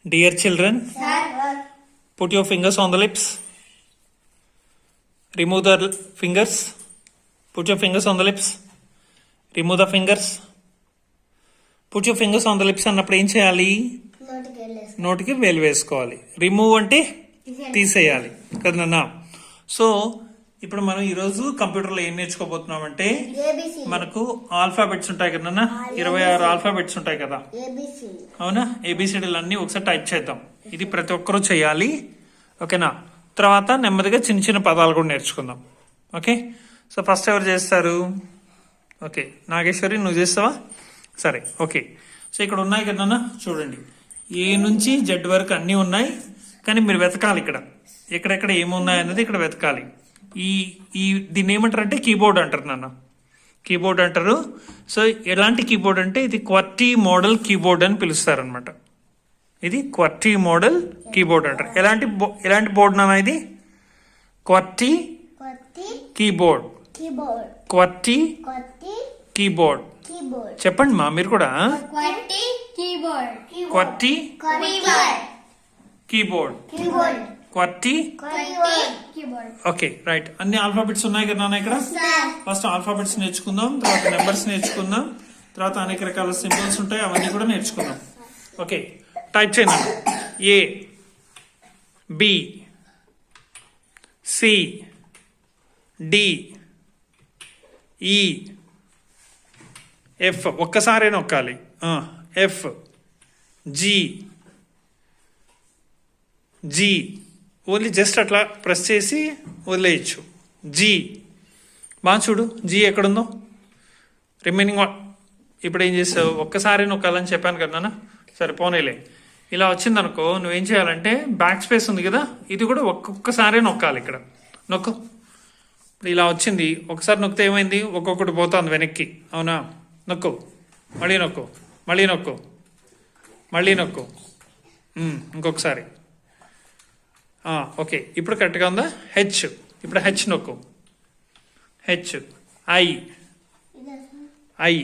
Dear children, put your fingers on the lips. Remove the fingers. Put your fingers on the lips. Remove the fingers. Put your fingers on the lips అన్నప్పుడు ఏం చేయాలి? నోటికి వేలు వేసుకోవాలి. Remove అంటే తీసేయాలి కదా. సో ఇప్పుడు మనం ఈరోజు కంప్యూటర్లో ఏం నేర్చుకోబోతున్నాం అంటే మనకు ఆల్ఫాబెట్స్ ఉంటాయి కదా, 26 ఆల్ఫాబెట్స్ ఉంటాయి కదా, అవునా? ఏబిసిడీలు అన్ని ఒకసారి టైప్ చేద్దాం. ఇది ప్రతి ఒక్కరూ చేయాలి, ఓకేనా? తర్వాత నెమ్మదిగా చిన్న చిన్న పదాలు కూడా నేర్చుకుందాం, ఓకే? సో ఫస్ట్ ఎవరు చేస్తారు? ఓకే, నాగేశ్వరి నువ్వు చేస్తావా? సరే, ఓకే. సో ఇక్కడ ఉన్నాయి కదా, చూడండి. ఏ నుంచి జెడ్ వరకు అన్నీ ఉన్నాయి, కానీ మీరు వెతకాలి ఇక్కడ ఎక్కడెక్కడ ఏమున్నాయి అన్నది ఇక్కడ వెతకాలి. దీన్ని ఏమంటారు అంటే కీబోర్డ్ అంటారు నాన్న, కీబోర్డ్ అంటారు. సో ఎలాంటి కీబోర్డ్ అంటే ఇది క్వర్టీ మోడల్ కీబోర్డ్ అని పిలుస్తారు అనమాట. ఇది క్వర్టీ మోడల్ కీబోర్డ్ అంటారు. ఎలాంటి బోర్డు నాన్న ఇది? QWERTY keyboard. క్వర్టీ కీబోర్డ్ చెప్పండి మా మీరు కూడా. QWERTY keyboard. QWERTY. Okay, right. అన్ని ఆల్ఫాబెట్స్ ఉన్నాయి కదా నాన్న ఇక్కడ. ఫస్ట్ ఆల్ఫాబెట్స్ నేర్చుకుందాం, తర్వాత నెంబర్స్ నేర్చుకుందాం, తర్వాత అనేక రకాల సింబల్స్ ఉంటాయి, అవన్నీ కూడా నేర్చుకుందాం. ఓకే, టైప్ చేయండి. A, B, C, D, E, F. ఒక్కసారే నొక్కాలి. F, G, G. Only just అట్లా ప్రెస్ చేసి వదిలేయచ్చు. జీ. బాగా చూడు, జీ ఎక్కడుందో. రిమైనింగ్ ఇప్పుడు ఏం చేస్తావు? ఒక్కసారి నొక్కాలని చెప్పాను కదా. సరే పోనీలే. ఇలా వచ్చింది అనుకో, నువ్వేం చేయాలంటే బ్యాక్ స్పేస్ ఉంది కదా, ఇది కూడా ఒక్కొక్కసారి నొక్కాలి. ఇక్కడ నొక్కు. ఇలా వచ్చింది, ఒకసారి నొక్కితే ఏమైంది? ఒక్కొక్కటి పోతుంది వెనక్కి, అవునా? నొక్కు, మళ్ళీ నొక్కు, మళ్ళీ నొక్కు, మళ్ళీ నొక్కు, ఇంకొకసారి. ఓకే, ఇప్పుడు కరెక్ట్గా ఉందా? హెచ్. ఇప్పుడు హెచ్ నొక్కు. హెచ్. ఐ. ఐ.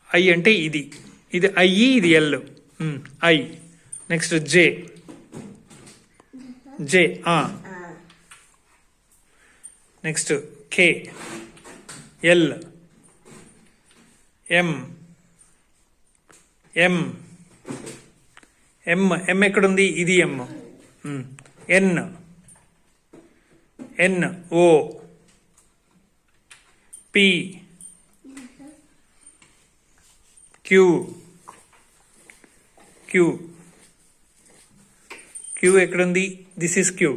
ఐ అంటే ఇది ఐ, ఇది L. I. Next J. J. Next K. L. M. M. M. M ఎక్కడుంది? ఇది M. N. N. O. P. Q. Q. Q ఎక్కడుంది? This is Q.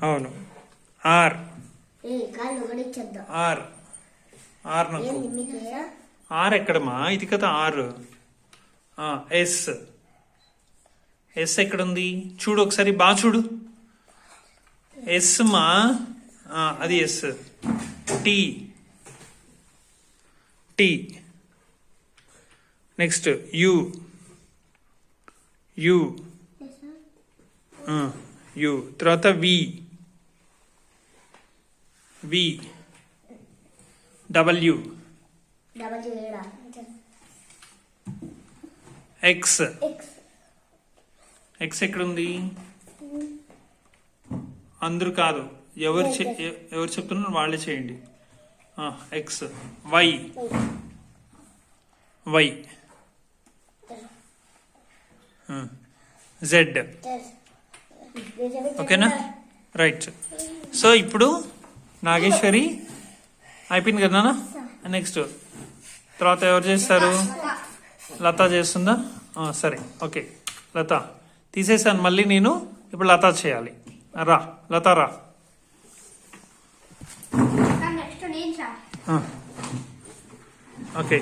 అవును. ఆర్. ఆర్. ఆర్ నాకు. R ఎక్కడమా? ఇది కదా ఆర్. ఎస్. ఎస్ ఎక్కడుంది? చూడు ఒకసారి, బాగా చూడు. ఎస్ మా, అది S. T. T. Next U. U. U. తర్వాత V. V. W. X. X ఎక్కడుంది? అందరూ కాదు, ఎవరు చెప్తున్నారు వాళ్ళే చేయండి. ఎక్స్. వై. వై. జెడ్. ఓకేనా? రైట్. సో ఇప్పుడు నాగేశ్వరి అయిపోయింది కదా. నెక్స్ట్ తర్వాత ఎవరు చేస్తారు? లత చేస్తుందా? సరే, ఓకే. లత తీసేసాను, మళ్ళీ నేను ఇప్పుడు లత చేయాలి. రా లత, రా. ఓకే,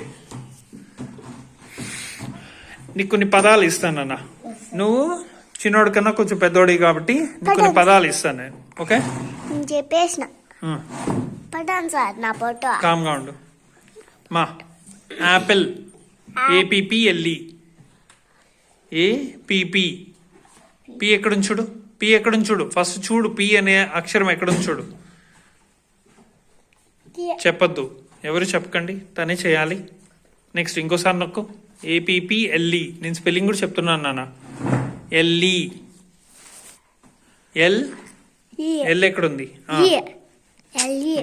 నీకు కొన్ని పదాలు ఇస్తాను అన్న. నువ్వు చిన్నోడి కన్నా కొంచెం పెద్దోడి కాబట్టి నీకు కొన్ని పదాలు ఇస్తాను నేను, ఓకే? చెప్పేసిన కామ్గా ఉండు. మా యాపిల్. ఏపీపీఎల్ఈ. ఏపీపీ. పి ఎక్కడుంది చూడు. పి ఎక్కడుంది చూడు. ఫస్ట్ చూడు, పి అనే అక్షరం ఎక్కడుంది చూడు. చెప్పద్దు, ఎవరు చెప్పకండి, తనే చేయాలి. నెక్స్ట్ ఇంకోసారి నొక్కు. APPLE. నేను స్పెల్లింగ్ కూడా చెప్తున్నాను నాన్న. LE. ఎల్ ఎల్ ఎక్కడుంది?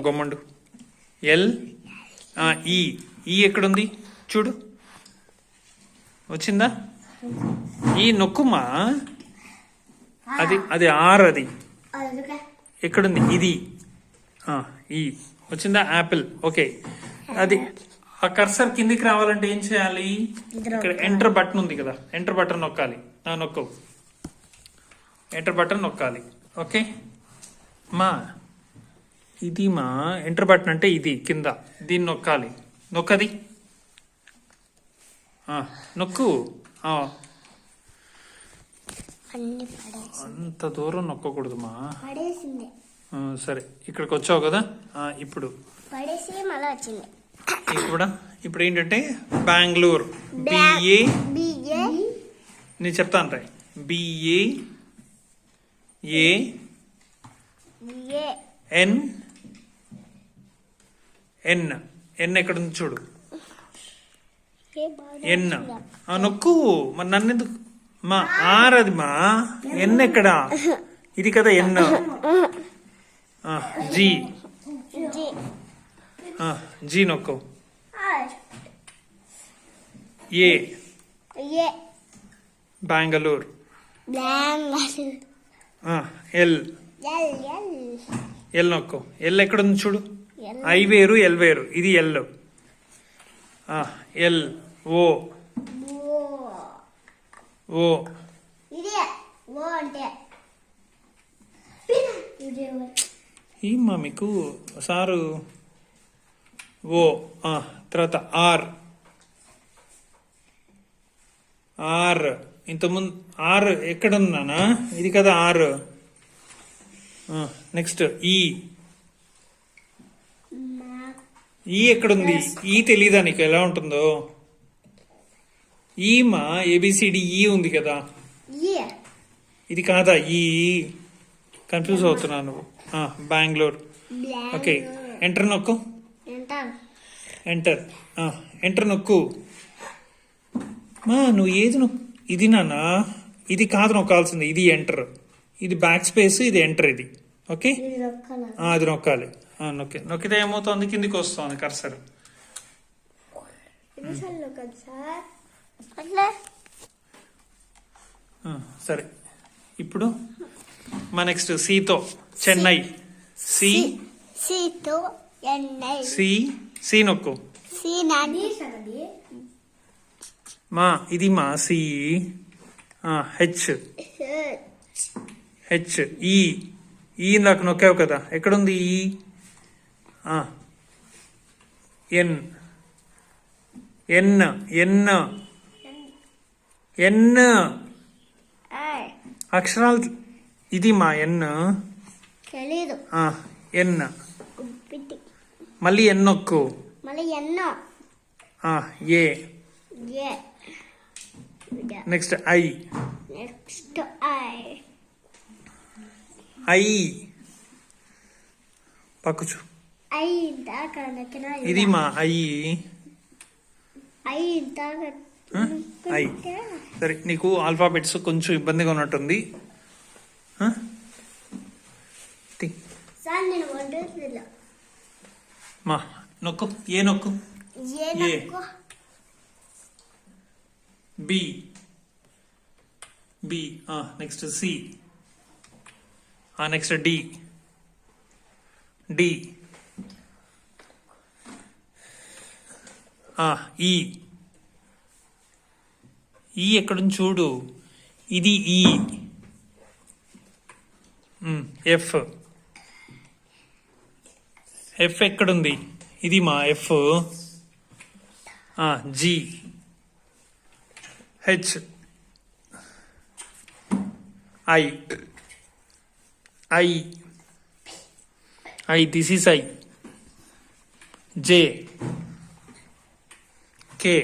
గొమ్మండు. ఎల్ ఈ ఈ ఎక్కడుంది చూడు, వచ్చిందా? ఈ నొక్కుమా, అది అది ఆర్, అది ఎక్కడుంది? ఇది ఈ వచ్చిందా? యాపిల్. ఓకే, అది ఆ కర్సర్ కిందికి రావాలంటే ఏం చేయాలి? ఇక్కడ ఎంటర్ బటన్ ఉంది కదా, ఎంటర్ బటన్ నొక్కాలి. నొక్కవు, ఎంటర్ బటన్ నొక్కాలి. ఓకే మా, ఇది మా ఎంటర్ బటన్ అంటే ఇది కింద, దీన్ని నొక్కాలి. నొక్కది, నొక్కు. అంత దూరం నొక్కకూడదు మా. సరే, ఇక్కడికి వచ్చావు కదా, ఇప్పుడు ఇప్పుడు ఏంటంటే బెంగళూరు. BA, నేను చెప్తాను రా. BAN ఎన్ ఎక్కడ ఉంది చూడు, ఎన్. నొక్కు మరి, నన్ను ఎందుకు మా? ఆర్ అది మా. ఎన్ ఎక్కడా? ఇది కదా ఎన్. జీ జీ నొక్కు. ఏ బెంగళూరు. ఎల్ ఎల్ నొక్కు. ఎల్ ఎక్కడ ఉంది చూడు, ఐ వేరు ఎల్ వేరు, ఇది ఎల్. ఎల్ ఓ ఓ ఏమ్మా మీకు సారు? ఓ తర్వాత ఆర్. ఆర్ ఇంతకుముందు ఆర్ ఎక్కడున్నానా? ఇది కదా ఆర్. నెక్స్ట్ ఈ ఎక్కడుంది? ఈ తెలీదా నీకు ఎలా ఉంటుందో? ఈ మా ABCD ఈ ఉంది కదా, ఇది కాదా? ఈ కన్ఫ్యూజ్ అవుతున్నాను. బెంగళూరు. ఓకే, ఎంటర్ నొక్కు. ఎంటర్ ఎంటర్ నొక్కు మా. నువ్వు ఏది నొక్కు? ఇది నాన్న, ఇది కాదు నొక్కాల్సింది, ఇది ఎంటర్. ఇది బ్యాక్ స్పేస్, ఇది ఎంటర్. ఇది ఓకే, అది నొక్కాలి. నొక్కితే ఏమవుతుంది? కిందికి వస్తుంది కర్సర్. సరే, ఇప్పుడు మా నెక్స్ట్ సితో చెన్నై. సి సి నొక్కు మా. ఇది మా సి. హెచ్ హెచ్ ఈ నాకు నొక్కావు కదా, ఎక్కడుంది? ఈ ఎన్ ఎన్ ఎన్ ఎన్ అక్షరాలు. ఇది మా ఎన్. ఎన్ మళ్ళీ ఎన్ నొక్కు. ఏ నెక్స్ట్ ఐ. ఐ పక్కుచు. ఇది మా ఐ. ఐ. సరే, నీకు ఆల్ఫాబెట్స్ కొంచెం ఇబ్బందిగా ఉన్నట్టుంది. మా నొక్కు. ఏ నొక్కు. A. B B. Next C. Next D. D. E. E ఎక్కడుంది చూడు, ఇది ఈ. ఎఫ్. ఎఫ్ ఎక్కడుంది? ఇది మా F. G. H. I. I. I this is I. J. K.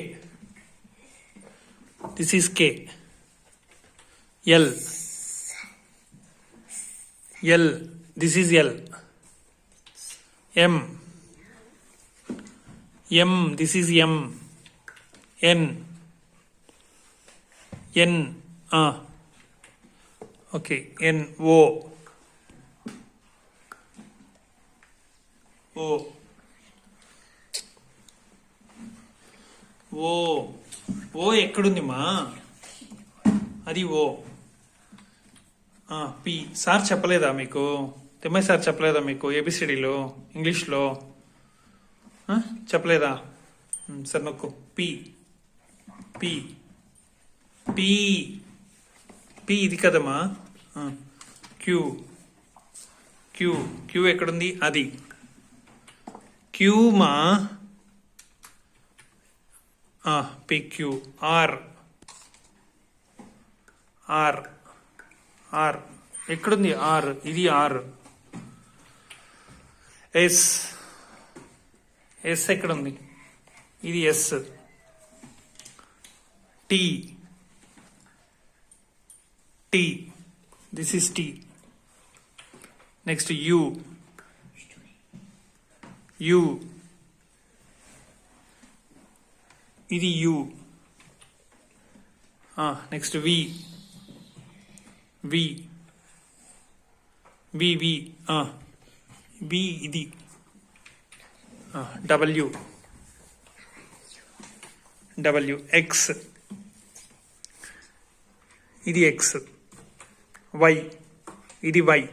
This is K. L. L this is L. M. M, this is M. N. N. Okay, N. O. O. O. O ఎక్కడుంది మా? అది ఓ. P. Sir చెప్పలేదా మీకు? Thimmaiah sir చెప్పలేదా మీకు ఏబిసిడిలో ఇంగ్లీష్లో? చెప్పలేదా? Sir నొక్కు. పి. పి. పి. పి ఇది కదమ్మా. క్యూ. క్యూ. క్యూ ఎక్కడుంది? అది క్యూ మా. పిక్యూ. ఆర్. ఆర్. ఆర్ ఎక్కడుంది? ఆర్. ఇది ఆర్. ఎస్. ఎస్ ఎక్కడుంది? ఇది S. T. T. This is T. Next U. U. ఇది U. Next V. V. V. V. V ఇది. డబ్ల్యూ. డబ్ల్యూ. ఎక్స్. ఇది ఎక్స్. వై. ఇది Y.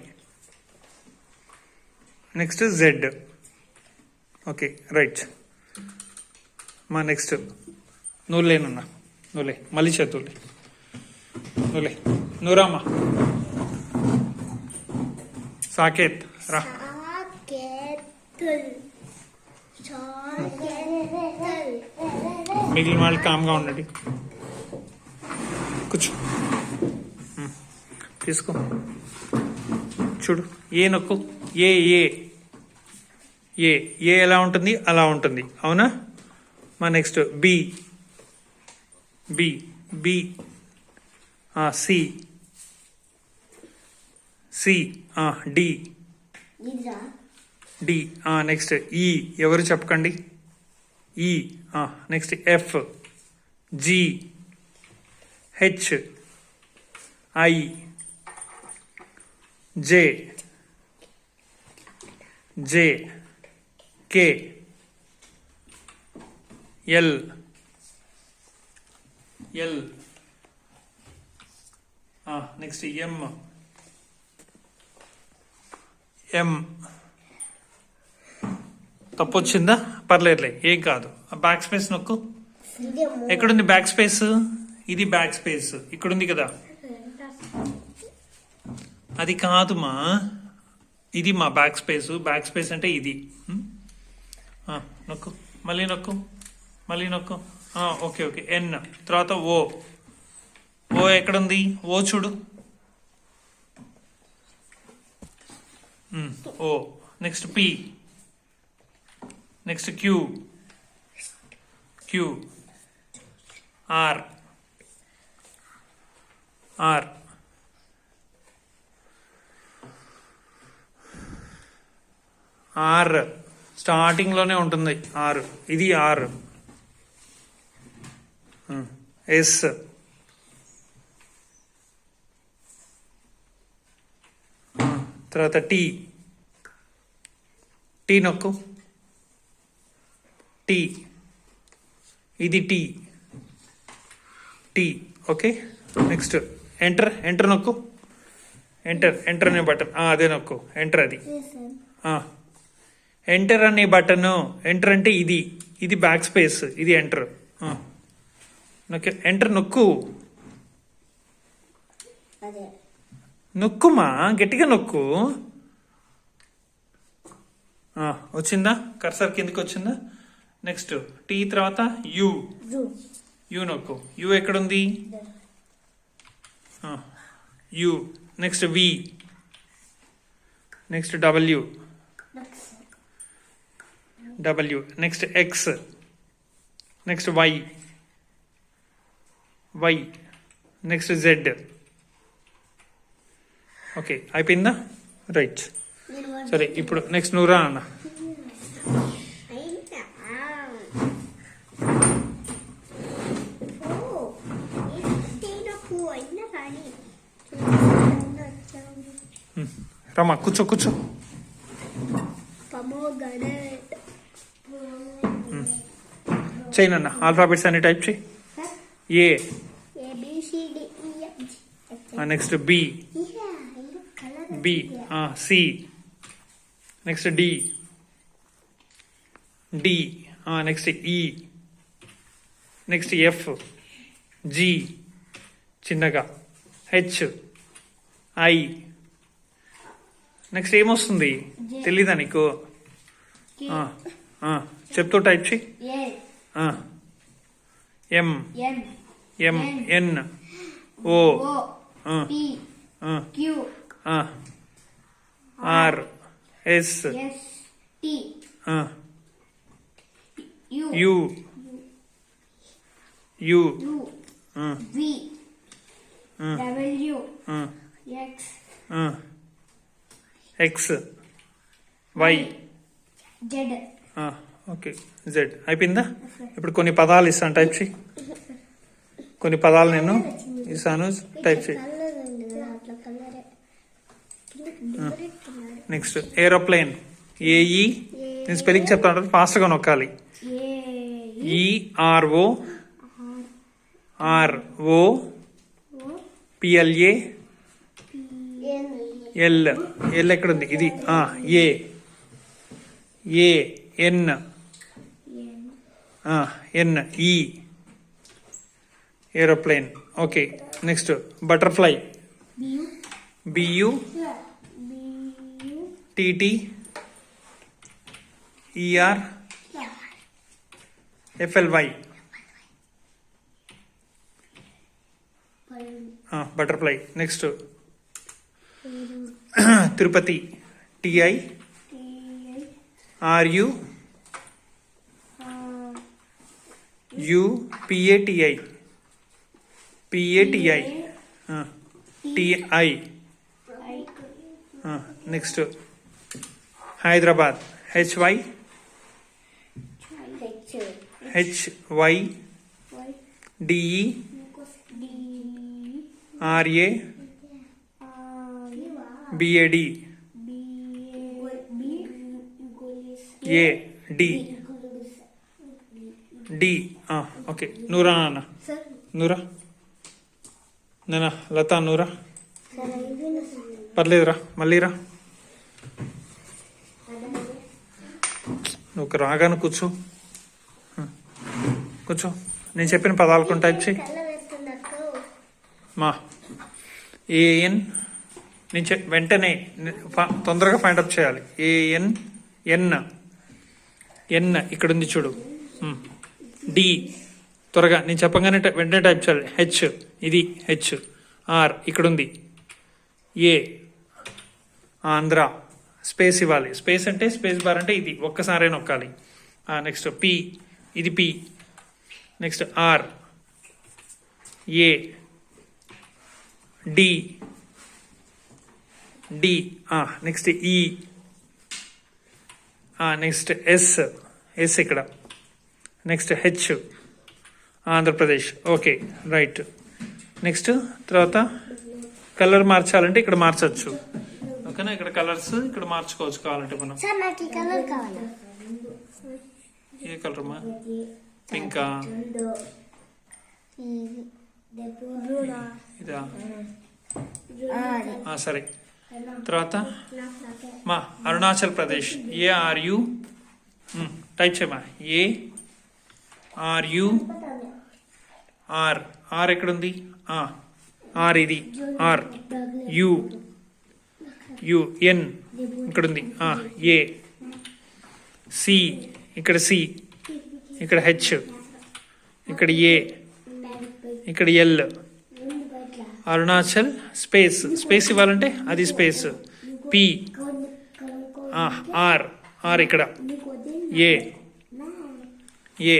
Next Z. Okay right మా. Next నువ్వులేనన్నా, నువ్వులే. మళ్ళీ చేతులే. నువ్వులే. నువ్వురామ్మా. సాకేత్ రా. మిగిలిన వాళ్ళు కామ్గా ఉండండి. కూర్చో. తీసుకో. చూడు. ఏ నొక్కు. ఏ. ఏ. ఏ. ఏ ఎలా ఉంటుంది? అలా ఉంటుంది. అవునా మా. Next B. B. B. C. C. D. D. Next E. ఎవరు చెప్పకండి. E. Next F. G. H. I. J. J. K. L. L. Next M. M. తప్పు వచ్చిందా? పర్లేదులే, ఏం కాదు. బ్యాక్ స్పేస్ నొక్కు. ఎక్కడుంది బ్యాక్ స్పేస్? ఇది బ్యాక్ స్పేస్ ఇక్కడుంది కదా. అది కాదుమా, ఇది మా బ్యాక్ స్పేస్. బ్యాక్ స్పేస్ అంటే ఇది. నొక్కు. మళ్ళీ నొక్కు. మళ్ళీ నొక్కు. Okay okay. ఎన్. తర్వాత ఓ. ఓ ఎక్కడుంది? ఓ చూడు. O. Next P. Next Q. Q. R. R. R starting లోనే ఉంటుంది. ఆర్. ఇది ఆర్. ఎస్. తర్వాత టీ. టీ నొక్కు. టీ. ఇది T. T. Okay. Next enter. Enter నొక్కు. ఎంటర్. ఎంటర్ అనే బటన్ అదే నొక్కు. ఎంటర్. అది ఎంటర్ అనే బటన్. ఎంటర్ అంటే ఇది. ఇది బ్యాక్ స్పేస్. ఇది ఎంటర్. ఎంటర్ నొక్కు. నొక్కుమా, గట్టిగా నొక్కు. వచ్చిందా? కర్సర్ కిందకి వచ్చిందా? నెక్స్ట్ టీ తర్వాత యూ. యూ నొక్కు. యూ ఎక్కడుంది? U. Next V. Next W. W. Next X. Next Y. Y. Next Z. Okay అయిపోయిందా? రైట్. సరే ఇప్పుడు నెక్స్ట్ నువ్వు రా అన్న. రమ్మా కూర్చో కూర్చో. చేయనన్న ఆల్ఫాబెట్స్ అన్ని టైప్ చేయి. A, next B, B, C, next D, D, next E, next F, G చిన్నగా, హెచ్, ఐ, నెక్స్ట్ ఏమొస్తుంది తెలీదా నీకు? చెప్తూ టైప్ చేయి. M, M, N, O, R, S, U, U, X, Y, okay, Z. అయిపోయిందా? ఇప్పుడు కొన్ని పదాలు ఇస్తాను టైప్ చేయి. కొన్ని పదాలు నేను ఇస్తాను టైప్ చేయి. Next aeroplane, A E. నేను స్పెల్లింగ్ చెప్తాను ఫాస్ట్గా నొక్కాలి. E R O, R O, P L A, L, L ఎక్కడుంది? ఇది A, A, N, N, E, aeroplane. Okay, next butterfly, B U, T T, E R, F L Y. Butterfly. Next Tirupati, T I, R U, U, P A T I, P A T I, T I. Next Hyderabad, H Y, H Y, D E, R A, B A D, A, D, D. Okay, నూరా నాన్న, నూరా నాన్న, లత, నూరా. పర్లేదురా, మళ్ళీరా. నువ్వు రాగానే కూర్చో, కూర్చో. నేను చెప్పిన పదాలు కొన్ని టైప్ చేయి. మా ఏఎన్, నేను వెంటనే తొందరగా ఫైండ్ అప్ చేయాలి. ఏఎన్, ఎన్, ఎన్ ఇక్కడ ఉంది చూడు. డి త్వరగా నేను చెప్పగానే వెంటనే టైప్ చేయాలి. హెచ్, ఇది హెచ్. ఆర్ ఇక్కడ ఉంది. ఏ, ఆంధ్ర. స్పేస్ ఇవ్వాలి. స్పేస్ అంటే స్పేస్ బార్ అంటే ఇది ఒక్కసారే నొక్కాలి. నెక్స్ట్ పి, ఇది P. Next R, A, D, D. Next E, next S, S ఇక్కడ. Next H, Andhra Pradesh. Okay, right. Next తర్వాత కలర్ మార్చాలంటే ఇక్కడ మార్చచ్చు. ఓకేనా? ఇక్కడ కలర్స్ ఇక్కడ మార్చుకోవచ్చు కావాలంటే మనం. ఏ కలర్ అమ్మా? పింకా, ఇదా? సరే. తర్వాత మా అరుణాచల్ ప్రదేశ్, ఏఆర్యు. టైప్ చేయమా. ఏఆర్యు, ఆర్, ఆర్ ఎక్కడుంది? ఆర్ ఇది. ఆర్, యు, యు, ఎన్ ఇక్కడుంది. ఏ, సి ఇక్కడ, సి ఇక్కడ, హెచ్ ఇక్కడ, ఏ ఇక్కడ, ఎల్. అరుణాచల్ స్పేస్, స్పేస్ ఇవ్వాలంటే అది స్పేస్. పి, ఆర్, ఆర్ ఇక్కడ. ఏ, ఏ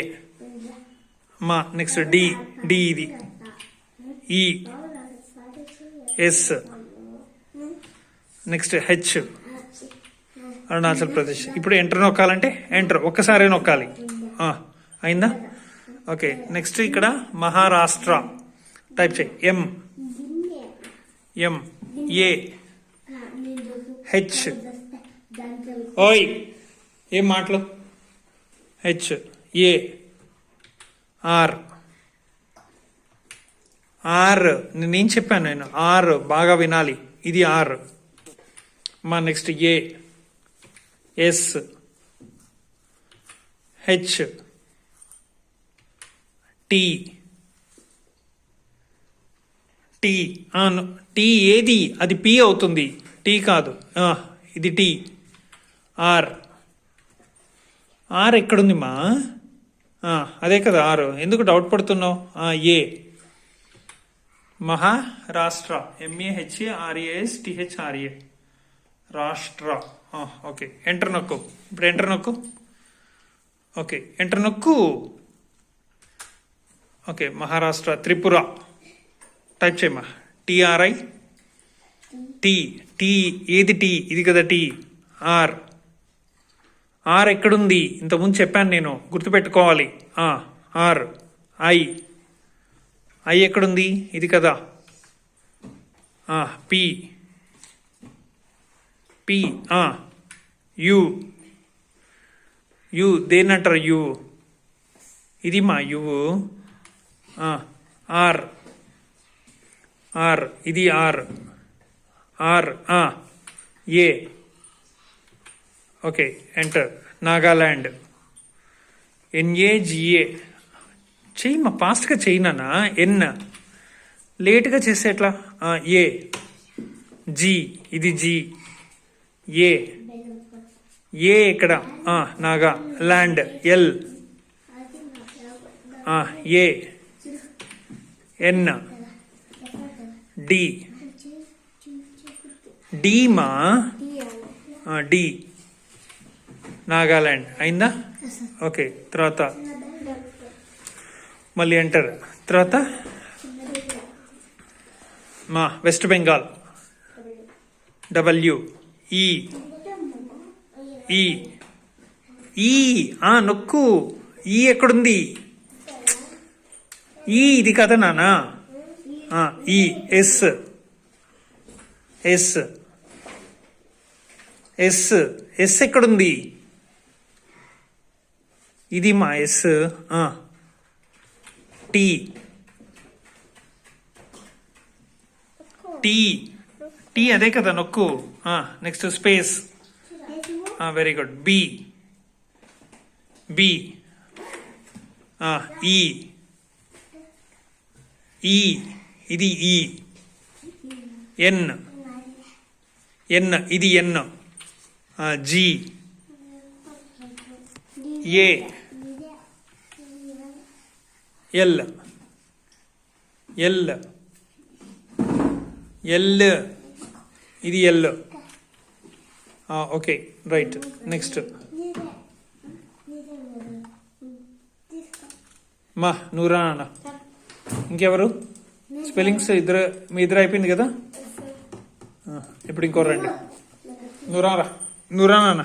మా. నెక్స్ట్ డి, డి ఇది. E, S. Next H, Arunachal Pradesh. ఇప్పుడు ఎంటర్ నొక్కాలంటే ఎంటర్ ఒక్కసారి నొక్కాలి. అయిందా? ఓకే, నెక్స్ట్ ఇక్కడ మహారాష్ట్ర. టైప్ చేయి. ఎం, ఎం ఏ హెచ్ ఓయ్ ఏం మాటలు హెచ్ ఏ ఆర్ ఆర్ నేనేం చెప్పాను నేను ఆర్ బాగా వినాలి ఇది ఆర్ మా next A S H T T T ఏది అది పి అవుతుంది టీ కాదు ఇది టీ ఆర్ ఆర్ ఎక్కడుంది మా అదే కదా ఆర్ ఎందుకు డౌట్ పడుతున్నావు ఏ మహారాష్ట్ర ఎంఏహెచ్ఏఆర్ఏఎస్ టిహెచ్ఆర్ఏ రాష్ట్ర ఓకే ఎంటర్ నొక్కు ఇప్పుడు ఎంటర్ నొక్కు ఓకే ఎంటర్ నొక్కు ఓకే మహారాష్ట్ర త్రిపుర టైప్ చేయమా టిఆర్ఐ టీ టీ ఏది టీ ఇది కదా టీ ఆర్ ఆర్ ఎక్కడుంది ఇంతకుముందు చెప్పాను నేను గుర్తుపెట్టుకోవాలి ఆర్ ఐ ఐ ఎక్కడుంది ఇది కదా పి పి యు యు దేని అంటారు యు ఇది మా యు ఆర్ ఆర్ ఇది R R A okay enter Nagaland N A G A చెయ్యి మా ఫాస్ట్గా చెయ్యినా ఎన్ లేట్గా చేస్తే ఎట్లా ఏ జీ ఇది జీ ఏ ఏ ఇక్కడ Nagaland L A N D D మా డి నాగాల్యాండ్ అయిందా ఓకే తర్వాత మళ్ళీ ఎంటర్ తర్వాత మా వెస్ట్ బెంగాల్ డబ్ల్యూ ఈ ఈ ఈ నొక్కు ఈ ఎక్కడుంది ఈ ఇది కదా నానా ఈ ఎస్ ఎస్ ఎస్ ఎస్ ఎక్కడుంది ఇది మా ఎస్ టీ టీ టీ అదే కదా నొక్కు next space very good B B E E ఇది ఈ ఎన్ ఎన్ ఇది N G A L L L ఇది ఎల్ ఓకే రైట్ నెక్స్ట్ మా నూరా నాన్న ఇంకెవరు స్పెల్లింగ్స్ ఇద్దరు మీ ఇద్దరు అయిపోయింది కదా ఇప్పుడు ఇంకో రండి నూరారా నూరా నాన్న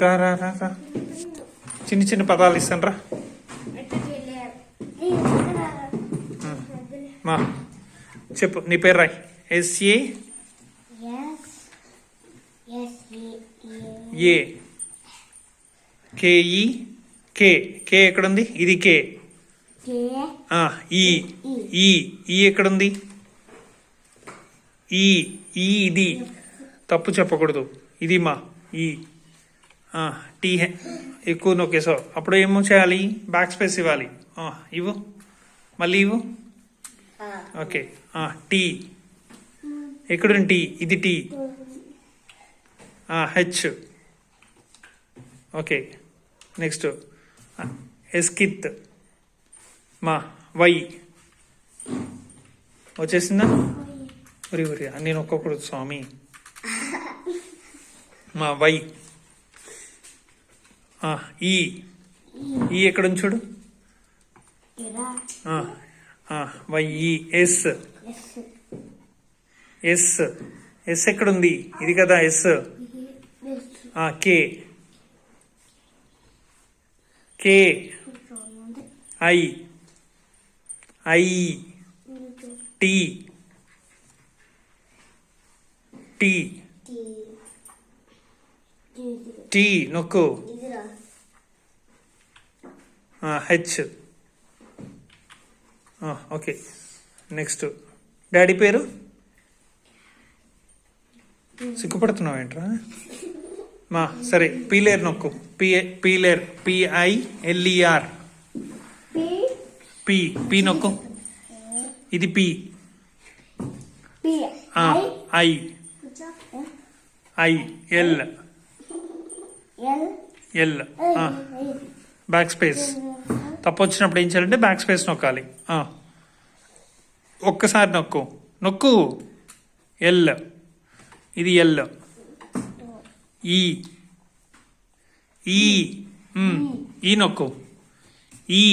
రా రా రా రా చిన్న చిన్న పదాలు ఇస్తాను రా మా చెప్పు నీ పేరు రాయ్ ఎస్ఏ ఏ కేఈ కే కే ఎక్కడుంది ఇది కే ఈ ఈ ఈ ఎక్కడుంది ఈ ఈ ఇది తప్పు చెప్పకూడదు ఇది మా ఈ టీ ఎక్కువ నొక్కేసావు అప్పుడు ఏమో చేయాలి బ్యాక్ స్పేస్ ఇవ్వాలి ఇవ్వు మళ్ళీ ఇవ్వు ఓకే టీ ఎక్కడుంది టీ ఇది టీ హెచ్ ఓకే నెక్స్ట్ ఎస్కిత్ మా వై వచ్చేసిందా ఉరి ఉరి నేను ఒక్కొక్కడు స్వామి మా వై ఈ ఈ ఎక్కడుంది చూడు వై ఈ ఎస్ ఎస్ ఎస్ ఎక్కడుంది ఇది కదా S K K I I T T T నొక్కు. హెచ్. ఓకే, నెక్స్ట్ డాడీ పేరు. సిగ్గుపడుతున్నావు ఏంట్రా? సరే, పీలేర్ నొక్కు. పీలేర్, PILER. పి నొక్కు. ఇది పి. ఎల్. Back space. తప్పు వచ్చినప్పుడు ఏం చేయాలంటే బ్యాక్ స్పేస్ నొక్కాలి. ఒక్కసారి నొక్కు. ఎల్. ఇది ఎల్. ఈ నొక్కు. ఈ